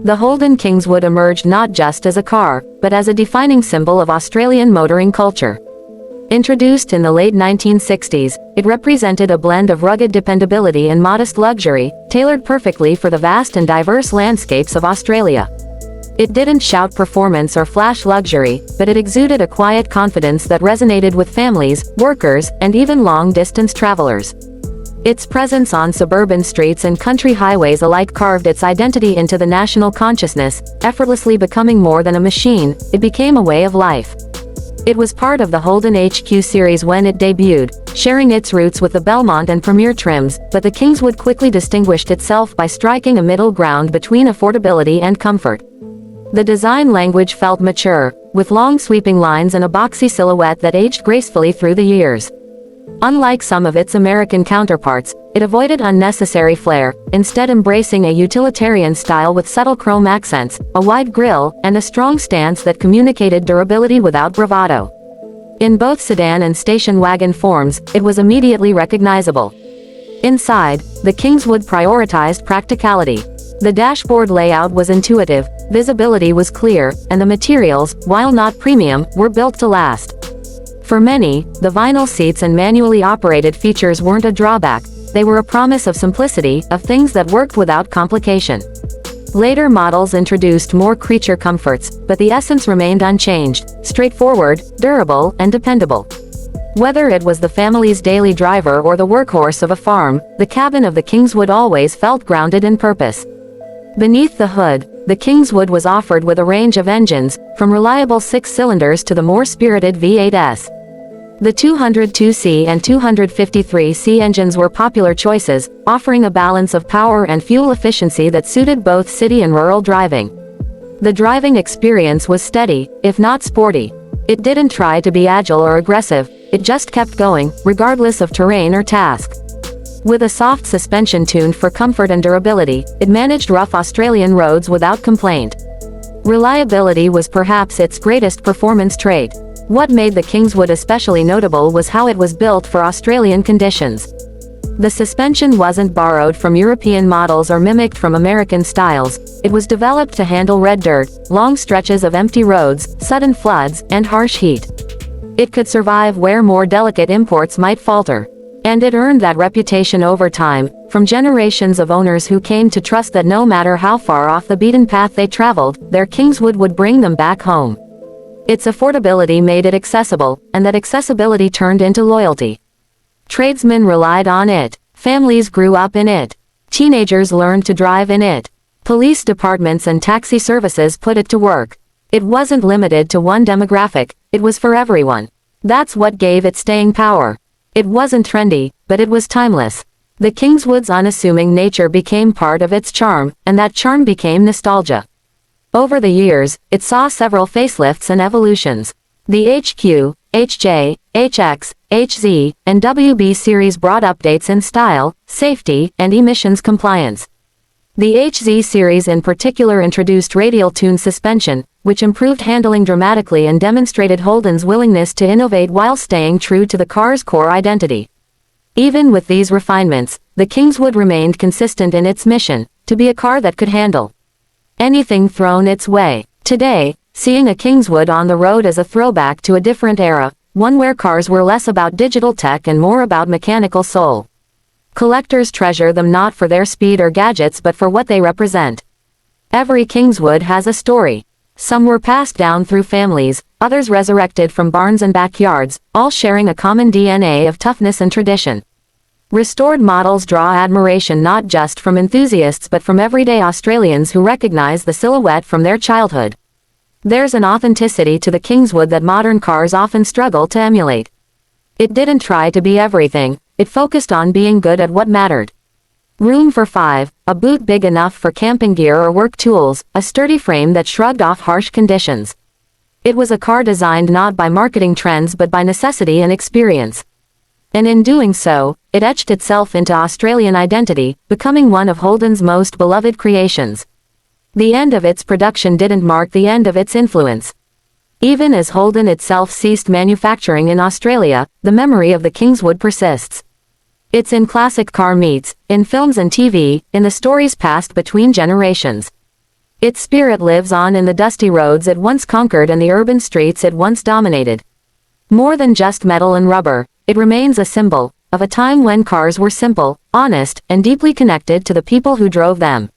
The Holden Kingswood emerged not just as a car, but as a defining symbol of Australian motoring culture. Introduced in the late 1960s, it represented a blend of rugged dependability and modest luxury, tailored perfectly for the vast and diverse landscapes of Australia. It didn't shout performance or flash luxury, but it exuded a quiet confidence that resonated with families, workers, and even long-distance travelers. Its presence on suburban streets and country highways alike carved its identity into the national consciousness, effortlessly becoming more than a machine. It became a way of life. It was part of the Holden HQ series when it debuted, sharing its roots with the Belmont and Premier trims, but the Kingswood quickly distinguished itself by striking a middle ground between affordability and comfort. The design language felt mature, with long sweeping lines and a boxy silhouette that aged gracefully through the years. Unlike some of its American counterparts, it avoided unnecessary flair, instead embracing a utilitarian style with subtle chrome accents, a wide grille, and a strong stance that communicated durability without bravado. In both sedan and station wagon forms, it was immediately recognizable. Inside, the Kingswood prioritized practicality. The dashboard layout was intuitive, visibility was clear, and the materials, while not premium, were built to last. For many, the vinyl seats and manually operated features weren't a drawback, they were a promise of simplicity, of things that worked without complication. Later models introduced more creature comforts, but the essence remained unchanged, straightforward, durable, and dependable. Whether it was the family's daily driver or the workhorse of a farm, the cabin of the Kingswood always felt grounded in purpose. Beneath the hood, the Kingswood was offered with a range of engines, from reliable 6-cylinders to the more spirited V8s. The 202C and 253C engines were popular choices, offering a balance of power and fuel efficiency that suited both city and rural driving. The driving experience was steady, if not sporty. It didn't try to be agile or aggressive, it just kept going, regardless of terrain or task. With a soft suspension tuned for comfort and durability, it managed rough Australian roads without complaint. Reliability was perhaps its greatest performance trait. What made the Kingswood especially notable was how it was built for Australian conditions. The suspension wasn't borrowed from European models or mimicked from American styles, it was developed to handle red dirt, long stretches of empty roads, sudden floods, and harsh heat. It could survive where more delicate imports might falter. And it earned that reputation over time, from generations of owners who came to trust that no matter how far off the beaten path they traveled, their Kingswood would bring them back home. Its affordability made it accessible, and that accessibility turned into loyalty. Tradesmen relied on it. Families grew up in it. Teenagers learned to drive in it. Police departments and taxi services put it to work. It wasn't limited to one demographic, it was for everyone. That's what gave it staying power. It wasn't trendy, but it was timeless. The Kingswood's unassuming nature became part of its charm, and that charm became nostalgia. Over the years, it saw several facelifts and evolutions. The HQ, HJ, HX, HZ, and WB series brought updates in style, safety, and emissions compliance. The HZ series in particular introduced radial tune suspension, which improved handling dramatically and demonstrated Holden's willingness to innovate while staying true to the car's core identity. Even with these refinements, the Kingswood remained consistent in its mission, to be a car that could handle anything thrown its way. Today, seeing a Kingswood on the road is a throwback to a different era, one where cars were less about digital tech and more about mechanical soul. Collectors treasure them not for their speed or gadgets but for what they represent. Every Kingswood has a story. Some were passed down through families, others resurrected from barns and backyards, all sharing a common DNA of toughness and tradition. Restored models draw admiration not just from enthusiasts but from everyday Australians who recognize the silhouette from their childhood. There's an authenticity to the Kingswood that modern cars often struggle to emulate. It didn't try to be everything, it focused on being good at what mattered. Room for 5, a boot big enough for camping gear or work tools, a sturdy frame that shrugged off harsh conditions. It was a car designed not by marketing trends but by necessity and experience. And in doing so, it etched itself into Australian identity, becoming one of Holden's most beloved creations. The end of its production didn't mark the end of its influence. Even as Holden itself ceased manufacturing in Australia, the memory of the Kingswood persists. It's in classic car meets, in films and TV, in the stories passed between generations. Its spirit lives on in the dusty roads it once conquered and the urban streets it once dominated. More than just metal and rubber, it remains a symbol of a time when cars were simple, honest, and deeply connected to the people who drove them.